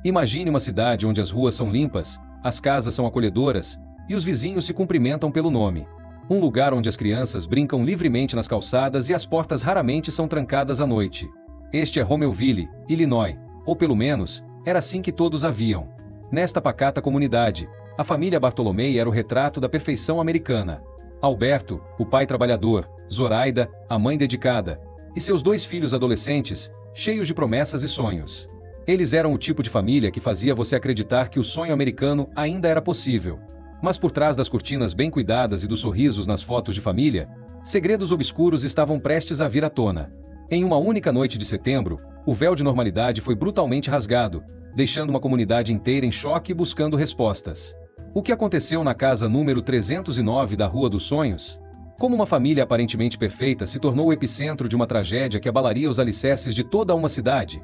Imagine uma cidade onde as ruas são limpas, as casas são acolhedoras, e os vizinhos se cumprimentam pelo nome. Um lugar onde as crianças brincam livremente nas calçadas e as portas raramente são trancadas à noite. Este é Romeoville, Illinois, ou pelo menos, era assim que todos a viam. Nesta pacata comunidade, a família Bartolomei era o retrato da perfeição americana. Alberto, o pai trabalhador, Zoraida, a mãe dedicada, e seus 2 filhos adolescentes, cheios de promessas e sonhos. Eles eram o tipo de família que fazia você acreditar que o sonho americano ainda era possível. Mas por trás das cortinas bem cuidadas e dos sorrisos nas fotos de família, segredos obscuros estavam prestes a vir à tona. Em uma única noite de setembro, o véu de normalidade foi brutalmente rasgado, deixando uma comunidade inteira em choque buscando respostas. O que aconteceu na casa número 309 da Rua dos Sonhos? Como uma família aparentemente perfeita se tornou o epicentro de uma tragédia que abalaria os alicerces de toda uma cidade?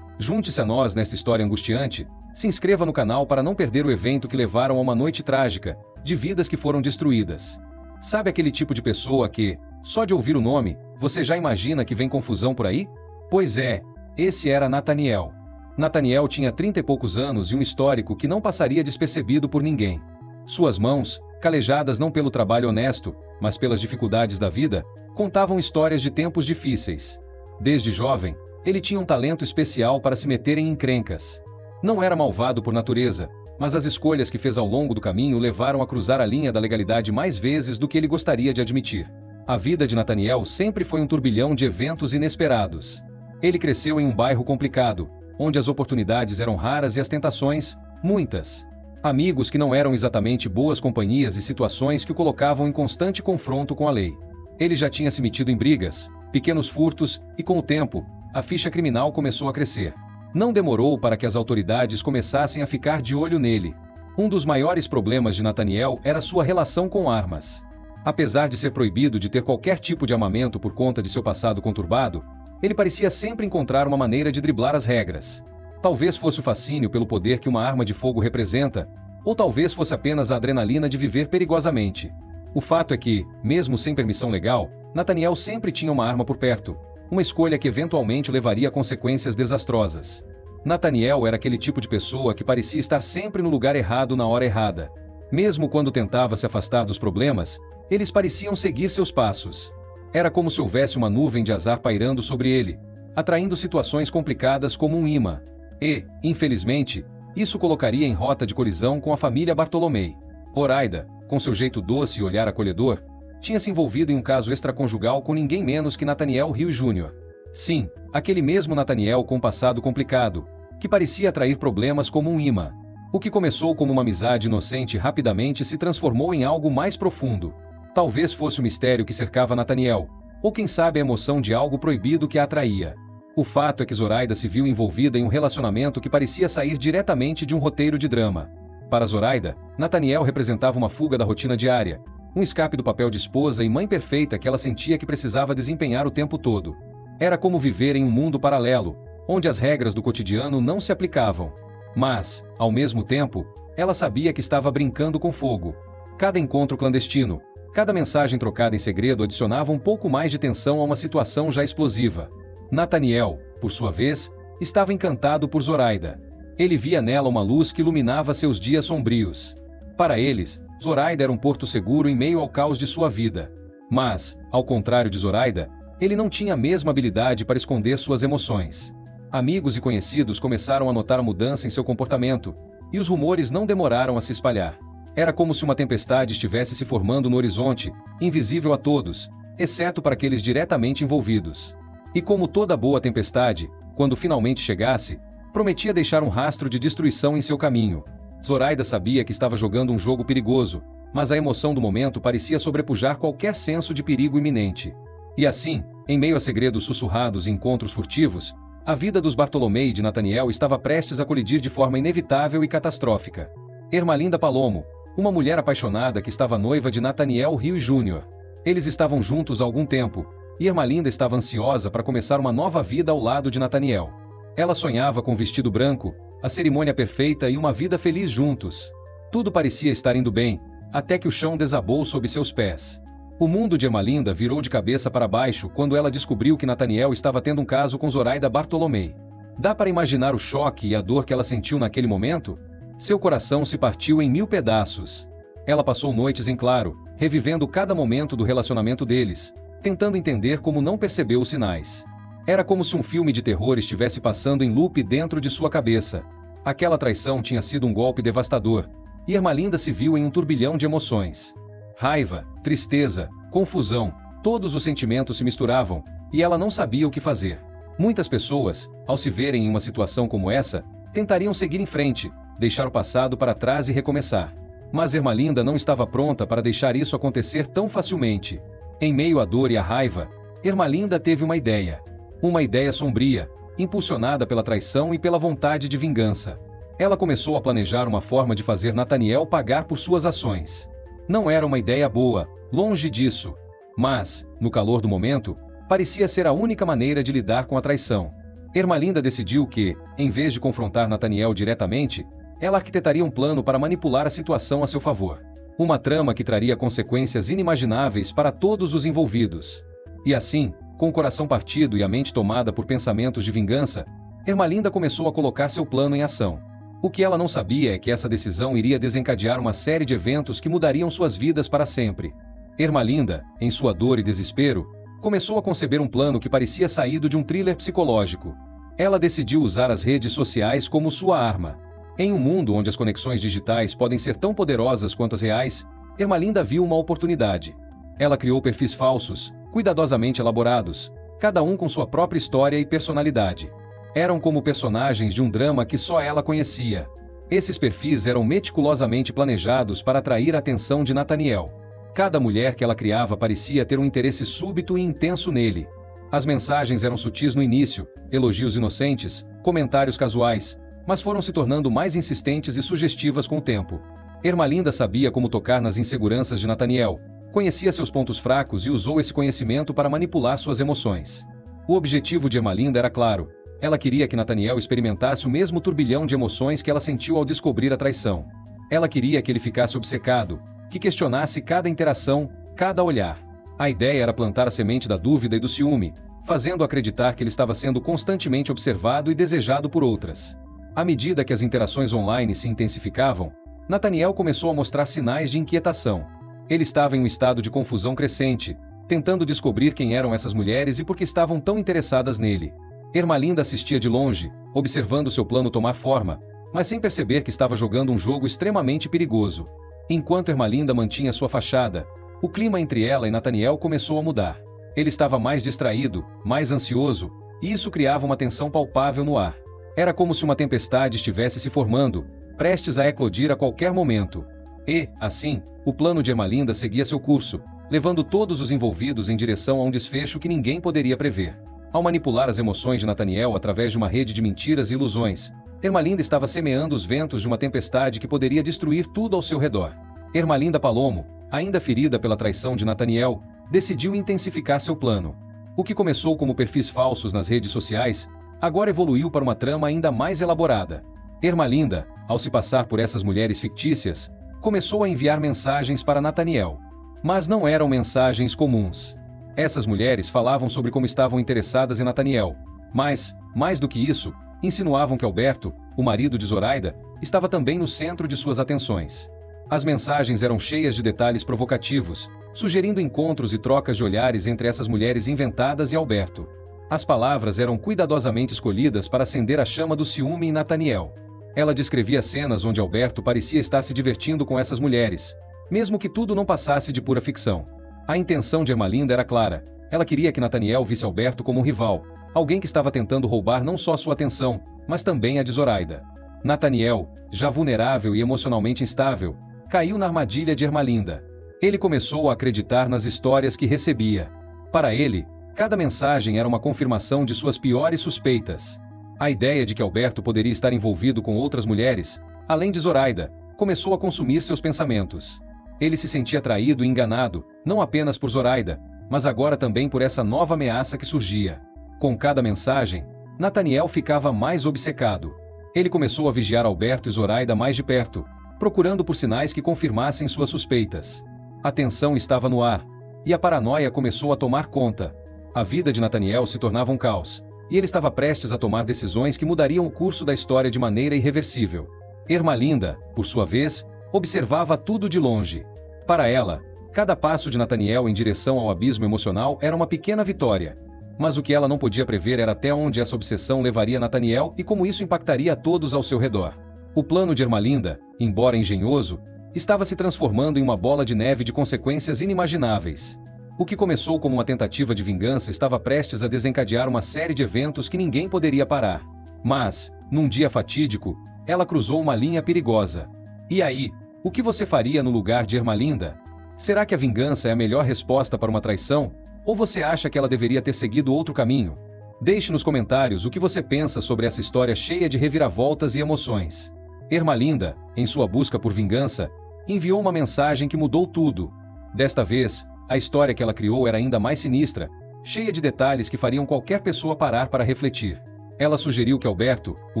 Junte-se a nós nesta história angustiante, se inscreva no canal para não perder o evento que levaram a uma noite trágica, de vidas que foram destruídas. Sabe aquele tipo de pessoa que, só de ouvir o nome, você já imagina que vem confusão por aí? Pois é, esse era Nathaniel. Nathaniel tinha 30 e poucos anos e um histórico que não passaria despercebido por ninguém. Suas mãos, calejadas não pelo trabalho honesto, mas pelas dificuldades da vida, contavam histórias de tempos difíceis. Desde jovem, ele tinha um talento especial para se meter em encrencas. Não era malvado por natureza, mas as escolhas que fez ao longo do caminho o levaram a cruzar a linha da legalidade mais vezes do que ele gostaria de admitir. A vida de Nathaniel sempre foi um turbilhão de eventos inesperados. Ele cresceu em um bairro complicado, onde as oportunidades eram raras e as tentações, muitas. Amigos que não eram exatamente boas companhias e situações que o colocavam em constante confronto com a lei. Ele já tinha se metido em brigas, pequenos furtos, e com o tempo, a ficha criminal começou a crescer. Não demorou para que as autoridades começassem a ficar de olho nele. Um dos maiores problemas de Nathaniel era sua relação com armas. Apesar de ser proibido de ter qualquer tipo de armamento por conta de seu passado conturbado, ele parecia sempre encontrar uma maneira de driblar as regras. Talvez fosse o fascínio pelo poder que uma arma de fogo representa, ou talvez fosse apenas a adrenalina de viver perigosamente. O fato é que, mesmo sem permissão legal, Nathaniel sempre tinha uma arma por perto, uma escolha que eventualmente levaria a consequências desastrosas. Nathaniel era aquele tipo de pessoa que parecia estar sempre no lugar errado na hora errada. Mesmo quando tentava se afastar dos problemas, eles pareciam seguir seus passos. Era como se houvesse uma nuvem de azar pairando sobre ele, atraindo situações complicadas como um imã. E, infelizmente, isso colocaria em rota de colisão com a família Bartolomei. Zoraida, com seu jeito doce e olhar acolhedor, tinha se envolvido em um caso extraconjugal com ninguém menos que Nathaniel Rio Jr. Sim, aquele mesmo Nathaniel com passado complicado, que parecia atrair problemas como um imã. O que começou como uma amizade inocente rapidamente se transformou em algo mais profundo. Talvez fosse o mistério que cercava Nathaniel, ou quem sabe a emoção de algo proibido que a atraía. O fato é que Zoraida se viu envolvida em um relacionamento que parecia sair diretamente de um roteiro de drama. Para Zoraida, Nathaniel representava uma fuga da rotina diária, um escape do papel de esposa e mãe perfeita que ela sentia que precisava desempenhar o tempo todo. Era como viver em um mundo paralelo, onde as regras do cotidiano não se aplicavam. Mas, ao mesmo tempo, ela sabia que estava brincando com fogo. Cada encontro clandestino, cada mensagem trocada em segredo adicionava um pouco mais de tensão a uma situação já explosiva. Nathaniel, por sua vez, estava encantado por Zoraida. Ele via nela uma luz que iluminava seus dias sombrios. Para eles, Zoraida era um porto seguro em meio ao caos de sua vida. Mas, ao contrário de Zoraida, ele não tinha a mesma habilidade para esconder suas emoções. Amigos e conhecidos começaram a notar a mudança em seu comportamento, e os rumores não demoraram a se espalhar. Era como se uma tempestade estivesse se formando no horizonte, invisível a todos, exceto para aqueles diretamente envolvidos. E como toda boa tempestade, quando finalmente chegasse, prometia deixar um rastro de destruição em seu caminho. Zoraida sabia que estava jogando um jogo perigoso, mas a emoção do momento parecia sobrepujar qualquer senso de perigo iminente. E assim, em meio a segredos sussurrados e encontros furtivos, a vida dos Bartolomei e de Nathaniel estava prestes a colidir de forma inevitável e catastrófica. Ermalinda Palomo, uma mulher apaixonada que estava noiva de Nathaniel Rio Jr. Eles estavam juntos há algum tempo, e Ermalinda estava ansiosa para começar uma nova vida ao lado de Nathaniel. Ela sonhava com um vestido branco, a cerimônia perfeita e uma vida feliz juntos. Tudo parecia estar indo bem, até que o chão desabou sob seus pés. O mundo de Ermalinda virou de cabeça para baixo quando ela descobriu que Nathaniel estava tendo um caso com Zoraida Bartolomei. Dá para imaginar o choque e a dor que ela sentiu naquele momento? Seu coração se partiu em 1000 pedaços. Ela passou noites em claro, revivendo cada momento do relacionamento deles, tentando entender como não percebeu os sinais. Era como se um filme de terror estivesse passando em loop dentro de sua cabeça. Aquela traição tinha sido um golpe devastador, e Ermelinda se viu em um turbilhão de emoções. Raiva, tristeza, confusão, todos os sentimentos se misturavam, e ela não sabia o que fazer. Muitas pessoas, ao se verem em uma situação como essa, tentariam seguir em frente, deixar o passado para trás e recomeçar. Mas Ermelinda não estava pronta para deixar isso acontecer tão facilmente. Em meio à dor e à raiva, Ermelinda teve uma ideia. Uma ideia sombria, impulsionada pela traição e pela vontade de vingança. Ela começou a planejar uma forma de fazer Nathaniel pagar por suas ações. Não era uma ideia boa, longe disso. Mas, no calor do momento, parecia ser a única maneira de lidar com a traição. Ermelinda decidiu que, em vez de confrontar Nathaniel diretamente, ela arquitetaria um plano para manipular a situação a seu favor. Uma trama que traria consequências inimagináveis para todos os envolvidos. E assim, com o coração partido e a mente tomada por pensamentos de vingança, Ermelinda começou a colocar seu plano em ação. O que ela não sabia é que essa decisão iria desencadear uma série de eventos que mudariam suas vidas para sempre. Ermelinda, em sua dor e desespero, começou a conceber um plano que parecia saído de um thriller psicológico. Ela decidiu usar as redes sociais como sua arma. Em um mundo onde as conexões digitais podem ser tão poderosas quanto as reais, Ermelinda viu uma oportunidade. Ela criou perfis falsos, cuidadosamente elaborados, cada um com sua própria história e personalidade. Eram como personagens de um drama que só ela conhecia. Esses perfis eram meticulosamente planejados para atrair a atenção de Nathaniel. Cada mulher que ela criava parecia ter um interesse súbito e intenso nele. As mensagens eram sutis no início, elogios inocentes, comentários casuais, mas foram se tornando mais insistentes e sugestivas com o tempo. Ermelinda sabia como tocar nas inseguranças de Nathaniel, conhecia seus pontos fracos e usou esse conhecimento para manipular suas emoções. O objetivo de Ermelinda era claro. Ela queria que Nathaniel experimentasse o mesmo turbilhão de emoções que ela sentiu ao descobrir a traição. Ela queria que ele ficasse obcecado, que questionasse cada interação, cada olhar. A ideia era plantar a semente da dúvida e do ciúme, fazendo acreditar que ele estava sendo constantemente observado e desejado por outras. À medida que as interações online se intensificavam, Nathaniel começou a mostrar sinais de inquietação. Ele estava em um estado de confusão crescente, tentando descobrir quem eram essas mulheres e por que estavam tão interessadas nele. Ermelinda assistia de longe, observando seu plano tomar forma, mas sem perceber que estava jogando um jogo extremamente perigoso. Enquanto Ermelinda mantinha sua fachada, o clima entre ela e Nathaniel começou a mudar. Ele estava mais distraído, mais ansioso, e isso criava uma tensão palpável no ar. Era como se uma tempestade estivesse se formando, prestes a eclodir a qualquer momento. E, assim, o plano de Ermelinda seguia seu curso, levando todos os envolvidos em direção a um desfecho que ninguém poderia prever. Ao manipular as emoções de Nathaniel através de uma rede de mentiras e ilusões, Ermelinda estava semeando os ventos de uma tempestade que poderia destruir tudo ao seu redor. Ermelinda Palomo, ainda ferida pela traição de Nathaniel, decidiu intensificar seu plano. O que começou como perfis falsos nas redes sociais, agora evoluiu para uma trama ainda mais elaborada. Ermelinda, ao se passar por essas mulheres fictícias, começou a enviar mensagens para Nathaniel. Mas não eram mensagens comuns. Essas mulheres falavam sobre como estavam interessadas em Nathaniel, mas, mais do que isso, insinuavam que Alberto, o marido de Zoraida, estava também no centro de suas atenções. As mensagens eram cheias de detalhes provocativos, sugerindo encontros e trocas de olhares entre essas mulheres inventadas e Alberto. As palavras eram cuidadosamente escolhidas para acender a chama do ciúme em Nathaniel. Ela descrevia cenas onde Alberto parecia estar se divertindo com essas mulheres, mesmo que tudo não passasse de pura ficção. A intenção de Ermelinda era clara. Ela queria que Nathaniel visse Alberto como um rival, alguém que estava tentando roubar não só sua atenção, mas também a de Zoraida. Nathaniel, já vulnerável e emocionalmente instável, caiu na armadilha de Ermelinda. Ele começou a acreditar nas histórias que recebia. Para ele, cada mensagem era uma confirmação de suas piores suspeitas. A ideia de que Alberto poderia estar envolvido com outras mulheres, além de Zoraida, começou a consumir seus pensamentos. Ele se sentia traído e enganado, não apenas por Zoraida, mas agora também por essa nova ameaça que surgia. Com cada mensagem, Nathaniel ficava mais obcecado. Ele começou a vigiar Alberto e Zoraida mais de perto, procurando por sinais que confirmassem suas suspeitas. A tensão estava no ar, e a paranoia começou a tomar conta. A vida de Nathaniel se tornava um caos, e ele estava prestes a tomar decisões que mudariam o curso da história de maneira irreversível. Ermalinda, por sua vez, observava tudo de longe. Para ela, cada passo de Nathaniel em direção ao abismo emocional era uma pequena vitória. Mas o que ela não podia prever era até onde essa obsessão levaria Nathaniel e como isso impactaria a todos ao seu redor. O plano de Ermalinda, embora engenhoso, estava se transformando em uma bola de neve de consequências inimagináveis. O que começou como uma tentativa de vingança estava prestes a desencadear uma série de eventos que ninguém poderia parar. Mas, num dia fatídico, ela cruzou uma linha perigosa. E aí, o que você faria no lugar de Ermalinda? Será que a vingança é a melhor resposta para uma traição? Ou você acha que ela deveria ter seguido outro caminho? Deixe nos comentários o que você pensa sobre essa história cheia de reviravoltas e emoções. Ermalinda, em sua busca por vingança, enviou uma mensagem que mudou tudo. Desta vez, a história que ela criou era ainda mais sinistra, cheia de detalhes que fariam qualquer pessoa parar para refletir. Ela sugeriu que Alberto, o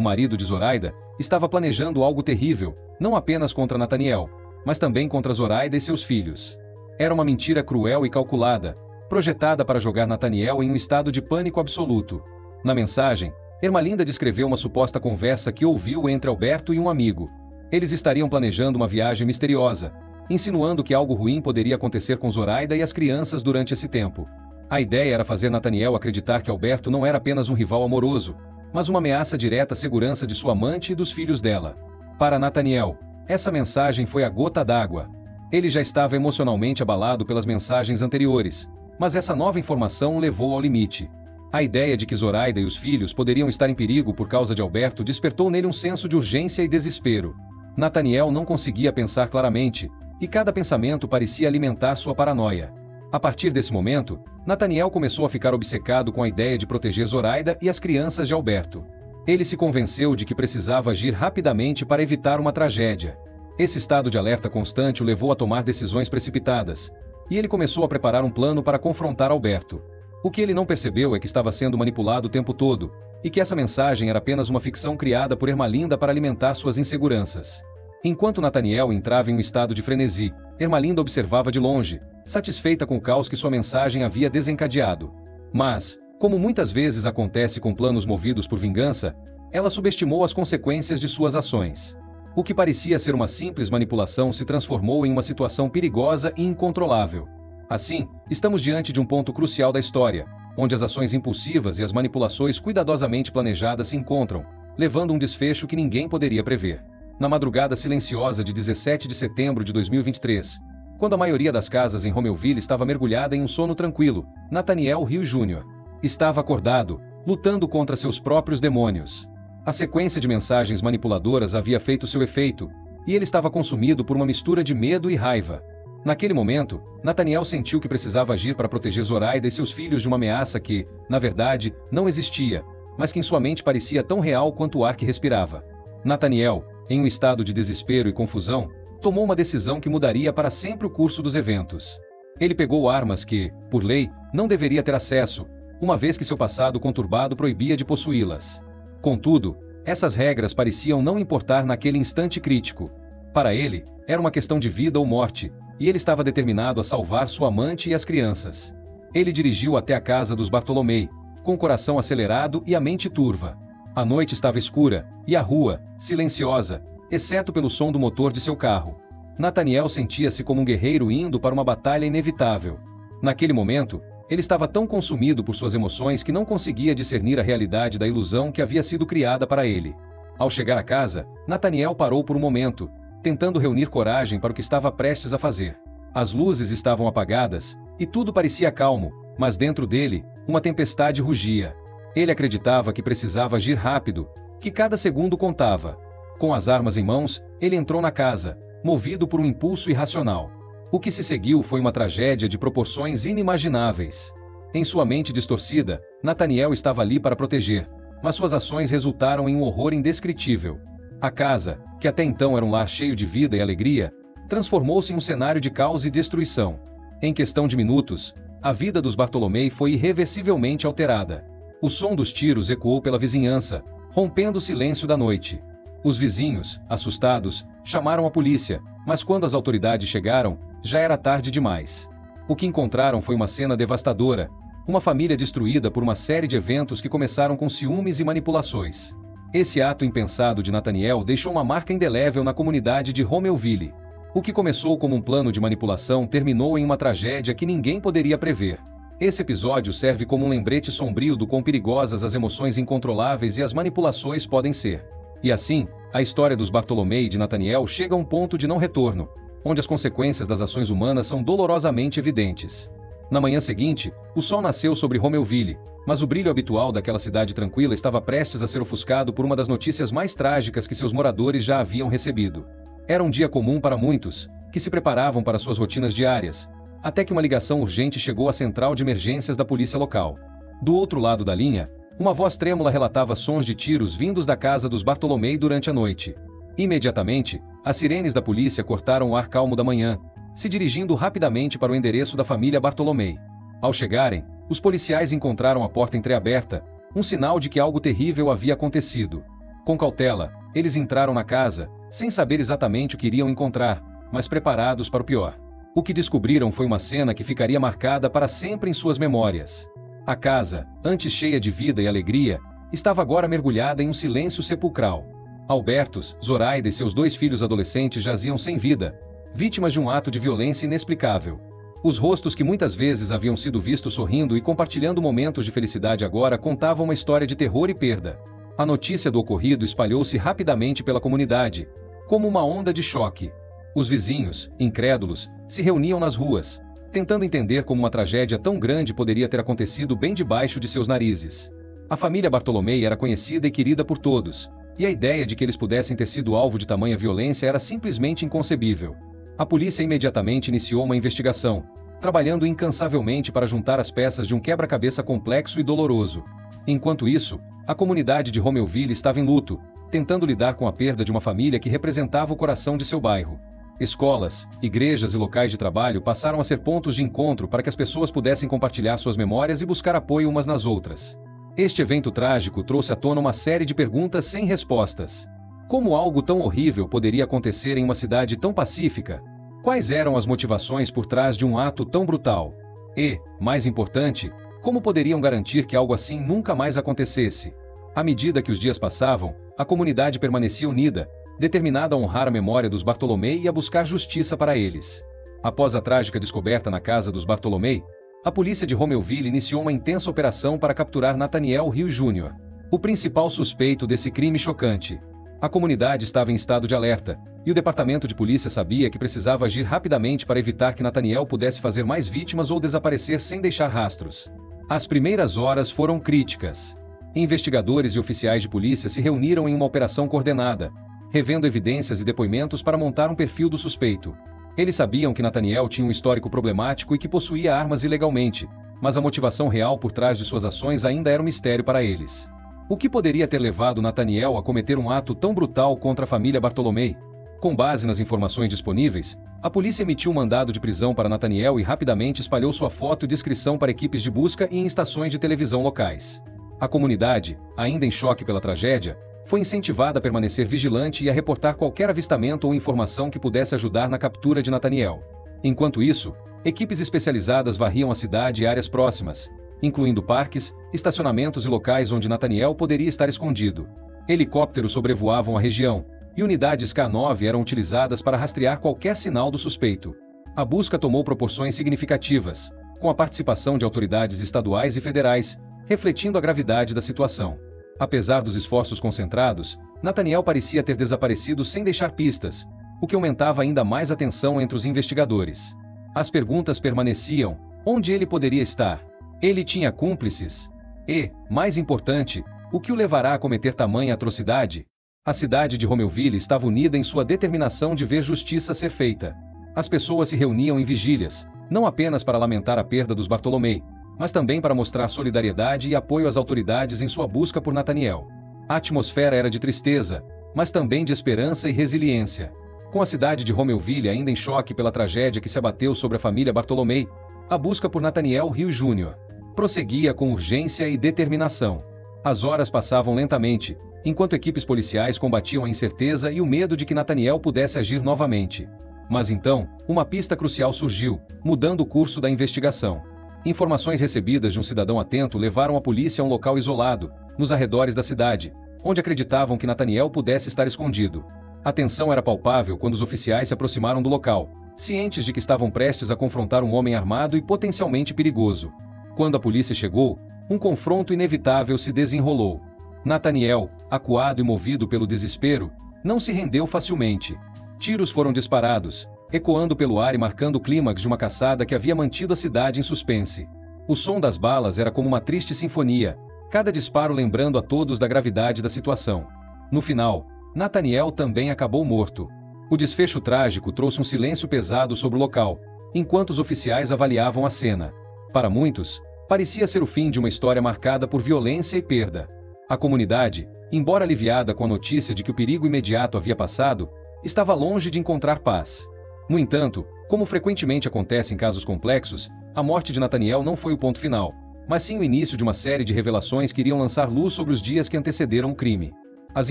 marido de Zoraida, estava planejando algo terrível, não apenas contra Nathaniel, mas também contra Zoraida e seus filhos. Era uma mentira cruel e calculada, projetada para jogar Nathaniel em um estado de pânico absoluto. Na mensagem, Ermalinda descreveu uma suposta conversa que ouviu entre Alberto e um amigo. Eles estariam planejando uma viagem misteriosa, insinuando que algo ruim poderia acontecer com Zoraida e as crianças durante esse tempo. A ideia era fazer Nathaniel acreditar que Alberto não era apenas um rival amoroso, mas uma ameaça direta à segurança de sua amante e dos filhos dela. Para Nathaniel, essa mensagem foi a gota d'água. Ele já estava emocionalmente abalado pelas mensagens anteriores, mas essa nova informação o levou ao limite. A ideia de que Zoraida e os filhos poderiam estar em perigo por causa de Alberto despertou nele um senso de urgência e desespero. Nathaniel não conseguia pensar claramente, e cada pensamento parecia alimentar sua paranoia. A partir desse momento, Nathaniel começou a ficar obcecado com a ideia de proteger Zoraida e as crianças de Alberto. Ele se convenceu de que precisava agir rapidamente para evitar uma tragédia. Esse estado de alerta constante o levou a tomar decisões precipitadas, e ele começou a preparar um plano para confrontar Alberto. O que ele não percebeu é que estava sendo manipulado o tempo todo, e que essa mensagem era apenas uma ficção criada por Ermalinda para alimentar suas inseguranças. Enquanto Nathaniel entrava em um estado de frenesi, Ermalinda observava de longe, satisfeita com o caos que sua mensagem havia desencadeado. Mas, como muitas vezes acontece com planos movidos por vingança, ela subestimou as consequências de suas ações. O que parecia ser uma simples manipulação se transformou em uma situação perigosa e incontrolável. Assim, estamos diante de um ponto crucial da história, onde as ações impulsivas e as manipulações cuidadosamente planejadas se encontram, levando a um desfecho que ninguém poderia prever. Na madrugada silenciosa de 17 de setembro de 2023, quando a maioria das casas em Romeoville estava mergulhada em um sono tranquilo, Nathaniel Rio Jr. estava acordado, lutando contra seus próprios demônios. A sequência de mensagens manipuladoras havia feito seu efeito, e ele estava consumido por uma mistura de medo e raiva. Naquele momento, Nathaniel sentiu que precisava agir para proteger Zoraida e seus filhos de uma ameaça que, na verdade, não existia, mas que em sua mente parecia tão real quanto o ar que respirava. Nathaniel, em um estado de desespero e confusão, tomou uma decisão que mudaria para sempre o curso dos eventos. Ele pegou armas que, por lei, não deveria ter acesso, uma vez que seu passado conturbado proibia de possuí-las. Contudo, essas regras pareciam não importar naquele instante crítico. Para ele, era uma questão de vida ou morte, e ele estava determinado a salvar sua amante e as crianças. Ele dirigiu até a casa dos Bartolomei, com o coração acelerado e a mente turva. A noite estava escura, e a rua, silenciosa, exceto pelo som do motor de seu carro. Nathaniel sentia-se como um guerreiro indo para uma batalha inevitável. Naquele momento, ele estava tão consumido por suas emoções que não conseguia discernir a realidade da ilusão que havia sido criada para ele. Ao chegar à casa, Nathaniel parou por um momento, tentando reunir coragem para o que estava prestes a fazer. As luzes estavam apagadas, e tudo parecia calmo, mas dentro dele, uma tempestade rugia. Ele acreditava que precisava agir rápido, que cada segundo contava. Com as armas em mãos, ele entrou na casa, movido por um impulso irracional. O que se seguiu foi uma tragédia de proporções inimagináveis. Em sua mente distorcida, Nathaniel estava ali para proteger, mas suas ações resultaram em um horror indescritível. A casa, que até então era um lar cheio de vida e alegria, transformou-se em um cenário de caos e destruição. Em questão de minutos, a vida dos Bartolomei foi irreversivelmente alterada. O som dos tiros ecoou pela vizinhança, rompendo o silêncio da noite. Os vizinhos, assustados, chamaram a polícia, mas quando as autoridades chegaram, já era tarde demais. O que encontraram foi uma cena devastadora, Uma família destruída por uma série de eventos que começaram com ciúmes e manipulações. Esse ato impensado de Nathaniel deixou uma marca indelével na comunidade de Romeoville. O que começou como um plano de manipulação terminou em uma tragédia que ninguém poderia prever. Esse episódio serve como um lembrete sombrio do quão perigosas as emoções incontroláveis e as manipulações podem ser. E assim, a história dos Bartolomei e de Nathaniel chega a um ponto de não retorno, onde as consequências das ações humanas são dolorosamente evidentes. Na manhã seguinte, o sol nasceu sobre Romeoville, mas o brilho habitual daquela cidade tranquila estava prestes a ser ofuscado por uma das notícias mais trágicas que seus moradores já haviam recebido. Era um dia comum para muitos, que se preparavam para suas rotinas diárias, até que uma ligação urgente chegou à central de emergências da polícia local. Do outro lado da linha, uma voz trêmula relatava sons de tiros vindos da casa dos Bartolomei durante a noite. Imediatamente, as sirenes da polícia cortaram o ar calmo da manhã, se dirigindo rapidamente para o endereço da família Bartolomei. Ao chegarem, os policiais encontraram a porta entreaberta, um sinal de que algo terrível havia acontecido. Com cautela, eles entraram na casa, sem saber exatamente o que iriam encontrar, mas preparados para o pior. O que descobriram foi uma cena que ficaria marcada para sempre em suas memórias. A casa, antes cheia de vida e alegria, estava agora mergulhada em um silêncio sepulcral. Albertus, Zoraida e seus 2 filhos adolescentes jaziam sem vida, vítimas de um ato de violência inexplicável. Os rostos que muitas vezes haviam sido vistos sorrindo e compartilhando momentos de felicidade agora contavam uma história de terror e perda. A notícia do ocorrido espalhou-se rapidamente pela comunidade, como uma onda de choque. Os vizinhos, incrédulos, se reuniam nas ruas, tentando entender como uma tragédia tão grande poderia ter acontecido bem debaixo de seus narizes. A família Bartolomei era conhecida e querida por todos, e a ideia de que eles pudessem ter sido alvo de tamanha violência era simplesmente inconcebível. A polícia imediatamente iniciou uma investigação, trabalhando incansavelmente para juntar as peças de um quebra-cabeça complexo e doloroso. Enquanto isso, a comunidade de Romeoville estava em luto, tentando lidar com a perda de uma família que representava o coração de seu bairro. Escolas, igrejas e locais de trabalho passaram a ser pontos de encontro para que as pessoas pudessem compartilhar suas memórias e buscar apoio umas nas outras. Este evento trágico trouxe à tona uma série de perguntas sem respostas. Como algo tão horrível poderia acontecer em uma cidade tão pacífica? Quais eram as motivações por trás de um ato tão brutal? E, mais importante, como poderiam garantir que algo assim nunca mais acontecesse? À medida que os dias passavam, a comunidade permanecia unida, determinada a honrar a memória dos Bartolomei e a buscar justiça para eles. Após a trágica descoberta na casa dos Bartolomei, a polícia de Romeoville iniciou uma intensa operação para capturar Nathaniel Rio Jr., o principal suspeito desse crime chocante. A comunidade estava em estado de alerta, e o departamento de polícia sabia que precisava agir rapidamente para evitar que Nathaniel pudesse fazer mais vítimas ou desaparecer sem deixar rastros. As primeiras horas foram críticas. Investigadores e oficiais de polícia se reuniram em uma operação coordenada, revendo evidências e depoimentos para montar um perfil do suspeito. Eles sabiam que Nathaniel tinha um histórico problemático e que possuía armas ilegalmente, mas a motivação real por trás de suas ações ainda era um mistério para eles. O que poderia ter levado Nathaniel a cometer um ato tão brutal contra a família Bartolomei? Com base nas informações disponíveis, a polícia emitiu um mandado de prisão para Nathaniel e rapidamente espalhou sua foto e descrição para equipes de busca e em estações de televisão locais. A comunidade, ainda em choque pela tragédia, foi incentivada a permanecer vigilante e a reportar qualquer avistamento ou informação que pudesse ajudar na captura de Nathaniel. Enquanto isso, equipes especializadas varriam a cidade e áreas próximas, incluindo parques, estacionamentos e locais onde Nathaniel poderia estar escondido. Helicópteros sobrevoavam a região, e unidades K9 eram utilizadas para rastrear qualquer sinal do suspeito. A busca tomou proporções significativas, com a participação de autoridades estaduais e federais, refletindo a gravidade da situação. Apesar dos esforços concentrados, Nathaniel parecia ter desaparecido sem deixar pistas, o que aumentava ainda mais a tensão entre os investigadores. As perguntas permaneciam: onde ele poderia estar? Ele tinha cúmplices? E, mais importante, o que o levará a cometer tamanha atrocidade? A cidade de Romeoville estava unida em sua determinação de ver justiça ser feita. As pessoas se reuniam em vigílias, não apenas para lamentar a perda dos Bartolomei, mas também para mostrar solidariedade e apoio às autoridades em sua busca por Nathaniel. A atmosfera era de tristeza, mas também de esperança e resiliência. Com a cidade de Romeoville ainda em choque pela tragédia que se abateu sobre a família Bartolomei, a busca por Nathaniel Rio Jr. prosseguia com urgência e determinação. As horas passavam lentamente, enquanto equipes policiais combatiam a incerteza e o medo de que Nathaniel pudesse agir novamente. Mas então, uma pista crucial surgiu, mudando o curso da investigação. Informações recebidas de um cidadão atento levaram a polícia a um local isolado, nos arredores da cidade, onde acreditavam que Nathaniel pudesse estar escondido. A tensão era palpável quando os oficiais se aproximaram do local, cientes de que estavam prestes a confrontar um homem armado e potencialmente perigoso. Quando a polícia chegou, um confronto inevitável se desenrolou. Nathaniel, acuado e movido pelo desespero, não se rendeu facilmente. Tiros foram disparados, ecoando pelo ar e marcando o clímax de uma caçada que havia mantido a cidade em suspense. O som das balas era como uma triste sinfonia, cada disparo lembrando a todos da gravidade da situação. No final, Nathaniel também acabou morto. O desfecho trágico trouxe um silêncio pesado sobre o local, enquanto os oficiais avaliavam a cena. Para muitos, parecia ser o fim de uma história marcada por violência e perda. A comunidade, embora aliviada com a notícia de que o perigo imediato havia passado, estava longe de encontrar paz. No entanto, como frequentemente acontece em casos complexos, a morte de Nathaniel não foi o ponto final, mas sim o início de uma série de revelações que iriam lançar luz sobre os dias que antecederam o crime. As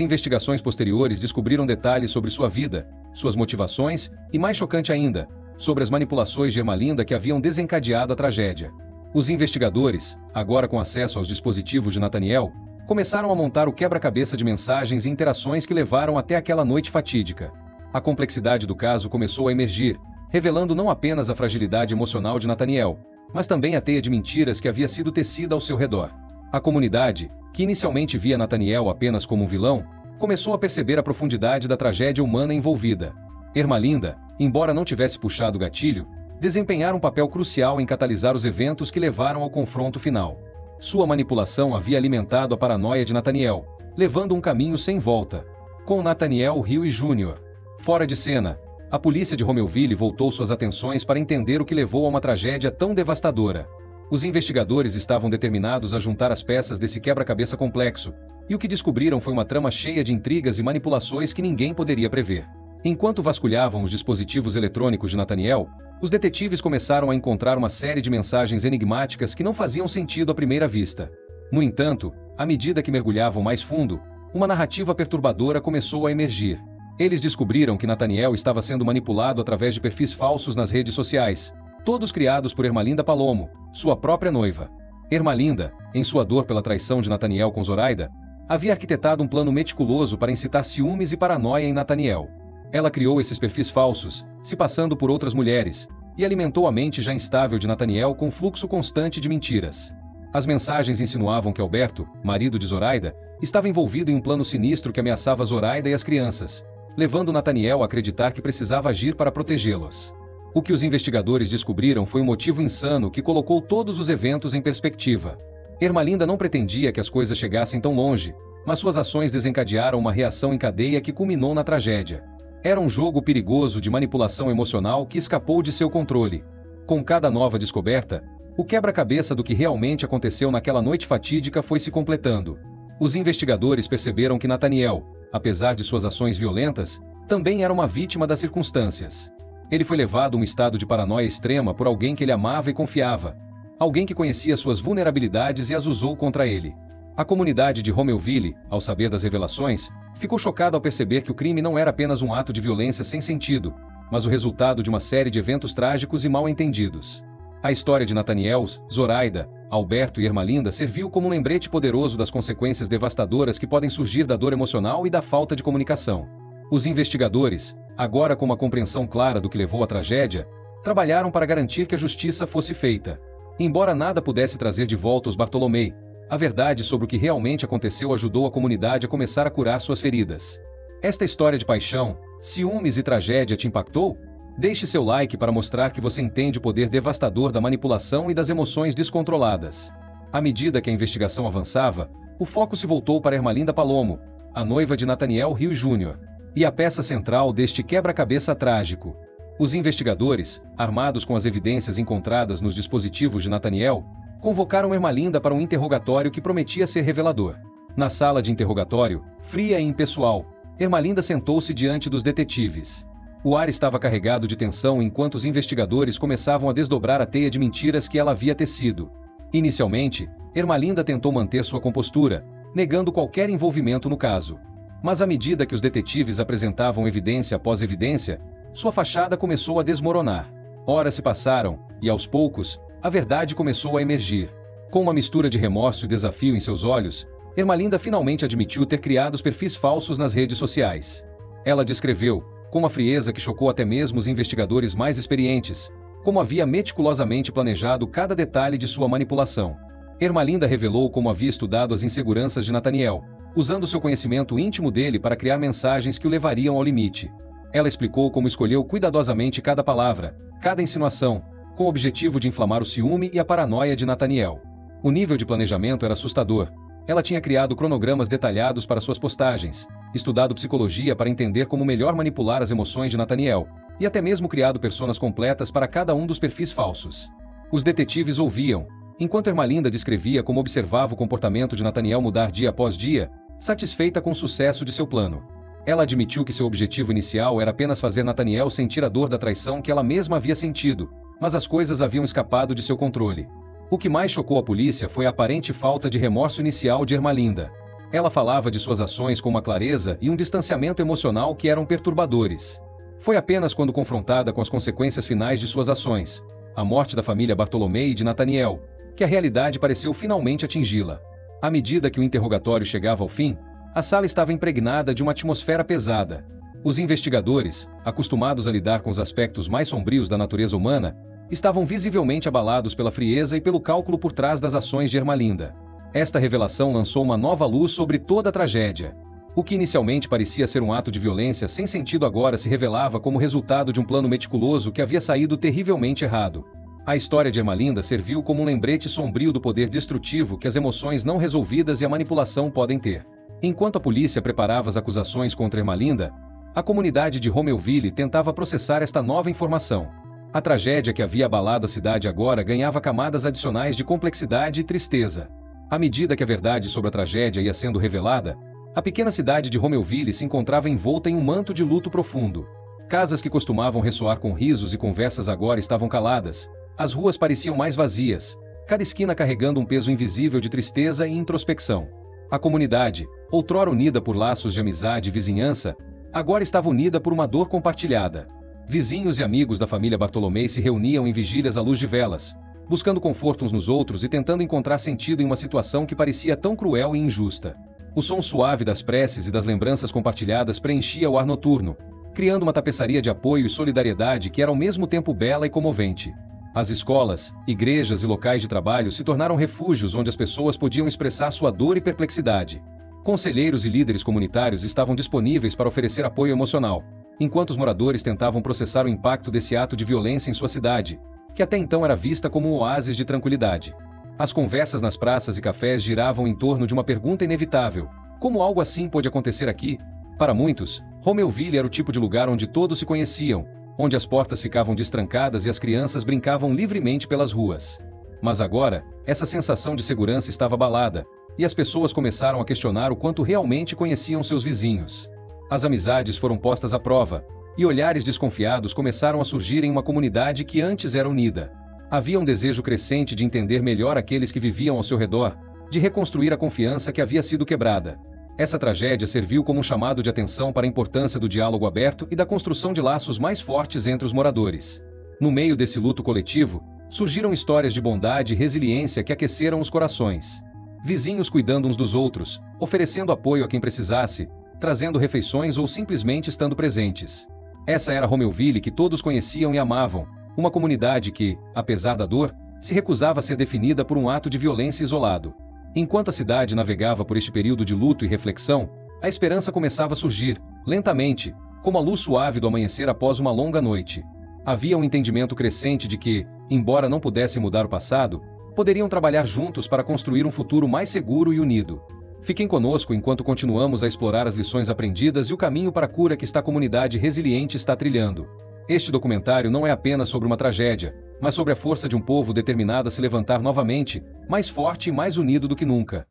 investigações posteriores descobriram detalhes sobre sua vida, suas motivações e, mais chocante ainda, sobre as manipulações de Ermalinda que haviam desencadeado a tragédia. Os investigadores, agora com acesso aos dispositivos de Nathaniel, começaram a montar o quebra-cabeça de mensagens e interações que levaram até aquela noite fatídica. A complexidade do caso começou a emergir, revelando não apenas a fragilidade emocional de Nathaniel, mas também a teia de mentiras que havia sido tecida ao seu redor. A comunidade, que inicialmente via Nathaniel apenas como um vilão, começou a perceber a profundidade da tragédia humana envolvida. Ermalinda, embora não tivesse puxado o gatilho, desempenhara um papel crucial em catalisar os eventos que levaram ao confronto final. Sua manipulação havia alimentado a paranoia de Nathaniel, levando um caminho sem volta. Com Nathaniel Rio Jr. fora de cena, a polícia de Romeoville voltou suas atenções para entender o que levou a uma tragédia tão devastadora. Os investigadores estavam determinados a juntar as peças desse quebra-cabeça complexo, e o que descobriram foi uma trama cheia de intrigas e manipulações que ninguém poderia prever. Enquanto vasculhavam os dispositivos eletrônicos de Nathaniel, os detetives começaram a encontrar uma série de mensagens enigmáticas que não faziam sentido à primeira vista. No entanto, à medida que mergulhavam mais fundo, uma narrativa perturbadora começou a emergir. Eles descobriram que Nathaniel estava sendo manipulado através de perfis falsos nas redes sociais, todos criados por Ermalinda Palomo, sua própria noiva. Ermalinda, em sua dor pela traição de Nathaniel com Zoraida, havia arquitetado um plano meticuloso para incitar ciúmes e paranoia em Nathaniel. Ela criou esses perfis falsos, se passando por outras mulheres, e alimentou a mente já instável de Nathaniel com um fluxo constante de mentiras. As mensagens insinuavam que Alberto, marido de Zoraida, estava envolvido em um plano sinistro que ameaçava Zoraida e as crianças, levando Nathaniel a acreditar que precisava agir para protegê-los. O que os investigadores descobriram foi um motivo insano que colocou todos os eventos em perspectiva. Ermalinda não pretendia que as coisas chegassem tão longe, mas suas ações desencadearam uma reação em cadeia que culminou na tragédia. Era um jogo perigoso de manipulação emocional que escapou de seu controle. Com cada nova descoberta, o quebra-cabeça do que realmente aconteceu naquela noite fatídica foi se completando. Os investigadores perceberam que Nathaniel, apesar de suas ações violentas, também era uma vítima das circunstâncias. Ele foi levado a um estado de paranoia extrema por alguém que ele amava e confiava, alguém que conhecia suas vulnerabilidades e as usou contra ele. A comunidade de Romeoville, ao saber das revelações, ficou chocada ao perceber que o crime não era apenas um ato de violência sem sentido, mas o resultado de uma série de eventos trágicos e mal entendidos. A história de Nathaniel, Zoraida, Alberto e Ermalinda serviu como um lembrete poderoso das consequências devastadoras que podem surgir da dor emocional e da falta de comunicação. Os investigadores, agora com uma compreensão clara do que levou à tragédia, trabalharam para garantir que a justiça fosse feita. Embora nada pudesse trazer de volta os Bartolomei, a verdade sobre o que realmente aconteceu ajudou a comunidade a começar a curar suas feridas. Esta história de paixão, ciúmes e tragédia te impactou? Deixe seu like para mostrar que você entende o poder devastador da manipulação e das emoções descontroladas. À medida que a investigação avançava, o foco se voltou para Ermalinda Palomo, a noiva de Nathaniel Rio Jr., e a peça central deste quebra-cabeça trágico. Os investigadores, armados com as evidências encontradas nos dispositivos de Nathaniel, convocaram Ermalinda para um interrogatório que prometia ser revelador. Na sala de interrogatório, fria e impessoal, Ermalinda sentou-se diante dos detetives. O ar estava carregado de tensão enquanto os investigadores começavam a desdobrar a teia de mentiras que ela havia tecido. Inicialmente, Ermalinda tentou manter sua compostura, negando qualquer envolvimento no caso. Mas à medida que os detetives apresentavam evidência após evidência, sua fachada começou a desmoronar. Horas se passaram, e aos poucos, a verdade começou a emergir. Com uma mistura de remorso e desafio em seus olhos, Ermalinda finalmente admitiu ter criado os perfis falsos nas redes sociais. Ela descreveu, com uma frieza que chocou até mesmo os investigadores mais experientes, como havia meticulosamente planejado cada detalhe de sua manipulação. Ermalinda revelou como havia estudado as inseguranças de Nathaniel, usando seu conhecimento íntimo dele para criar mensagens que o levariam ao limite. Ela explicou como escolheu cuidadosamente cada palavra, cada insinuação, com o objetivo de inflamar o ciúme e a paranoia de Nathaniel. O nível de planejamento era assustador. Ela tinha criado cronogramas detalhados para suas postagens, estudado psicologia para entender como melhor manipular as emoções de Nathaniel, e até mesmo criado personas completas para cada um dos perfis falsos. Os detetives ouviam, enquanto Ermalinda descrevia como observava o comportamento de Nathaniel mudar dia após dia, satisfeita com o sucesso de seu plano. Ela admitiu que seu objetivo inicial era apenas fazer Nathaniel sentir a dor da traição que ela mesma havia sentido, mas as coisas haviam escapado de seu controle. O que mais chocou a polícia foi a aparente falta de remorso inicial de Ermalinda. Ela falava de suas ações com uma clareza e um distanciamento emocional que eram perturbadores. Foi apenas quando confrontada com as consequências finais de suas ações, a morte da família Bartolomei e de Nathaniel, que a realidade pareceu finalmente atingi-la. À medida que o interrogatório chegava ao fim, a sala estava impregnada de uma atmosfera pesada. Os investigadores, acostumados a lidar com os aspectos mais sombrios da natureza humana, estavam visivelmente abalados pela frieza e pelo cálculo por trás das ações de Ermalinda. Esta revelação lançou uma nova luz sobre toda a tragédia. O que inicialmente parecia ser um ato de violência sem sentido agora se revelava como resultado de um plano meticuloso que havia saído terrivelmente errado. A história de Ermalinda serviu como um lembrete sombrio do poder destrutivo que as emoções não resolvidas e a manipulação podem ter. Enquanto a polícia preparava as acusações contra Ermalinda, a comunidade de Romeuville tentava processar esta nova informação. A tragédia que havia abalado a cidade agora ganhava camadas adicionais de complexidade e tristeza. À medida que a verdade sobre a tragédia ia sendo revelada, a pequena cidade de Romeuville se encontrava envolta em um manto de luto profundo. Casas que costumavam ressoar com risos e conversas agora estavam caladas. As ruas pareciam mais vazias, cada esquina carregando um peso invisível de tristeza e introspecção. A comunidade, outrora unida por laços de amizade e vizinhança, agora estava unida por uma dor compartilhada. Vizinhos e amigos da família Bartolomei se reuniam em vigílias à luz de velas, buscando conforto uns nos outros e tentando encontrar sentido em uma situação que parecia tão cruel e injusta. O som suave das preces e das lembranças compartilhadas preenchia o ar noturno, criando uma tapeçaria de apoio e solidariedade que era ao mesmo tempo bela e comovente. As escolas, igrejas e locais de trabalho se tornaram refúgios onde as pessoas podiam expressar sua dor e perplexidade. Conselheiros e líderes comunitários estavam disponíveis para oferecer apoio emocional, enquanto os moradores tentavam processar o impacto desse ato de violência em sua cidade, que até então era vista como um oásis de tranquilidade. As conversas nas praças e cafés giravam em torno de uma pergunta inevitável: como algo assim pôde acontecer aqui? Para muitos, Romeuville era o tipo de lugar onde todos se conheciam, onde as portas ficavam destrancadas e as crianças brincavam livremente pelas ruas. Mas agora, essa sensação de segurança estava abalada, e as pessoas começaram a questionar o quanto realmente conheciam seus vizinhos. As amizades foram postas à prova, e olhares desconfiados começaram a surgir em uma comunidade que antes era unida. Havia um desejo crescente de entender melhor aqueles que viviam ao seu redor, de reconstruir a confiança que havia sido quebrada. Essa tragédia serviu como um chamado de atenção para a importância do diálogo aberto e da construção de laços mais fortes entre os moradores. No meio desse luto coletivo, surgiram histórias de bondade e resiliência que aqueceram os corações. Vizinhos cuidando uns dos outros, oferecendo apoio a quem precisasse, trazendo refeições ou simplesmente estando presentes. Essa era a Romeuville que todos conheciam e amavam, uma comunidade que, apesar da dor, se recusava a ser definida por um ato de violência isolado. Enquanto a cidade navegava por este período de luto e reflexão, a esperança começava a surgir, lentamente, como a luz suave do amanhecer após uma longa noite. Havia um entendimento crescente de que, embora não pudessem mudar o passado, poderiam trabalhar juntos para construir um futuro mais seguro e unido. Fiquem conosco enquanto continuamos a explorar as lições aprendidas e o caminho para a cura que esta comunidade resiliente está trilhando. Este documentário não é apenas sobre uma tragédia, mas sobre a força de um povo determinado a se levantar novamente, mais forte e mais unido do que nunca.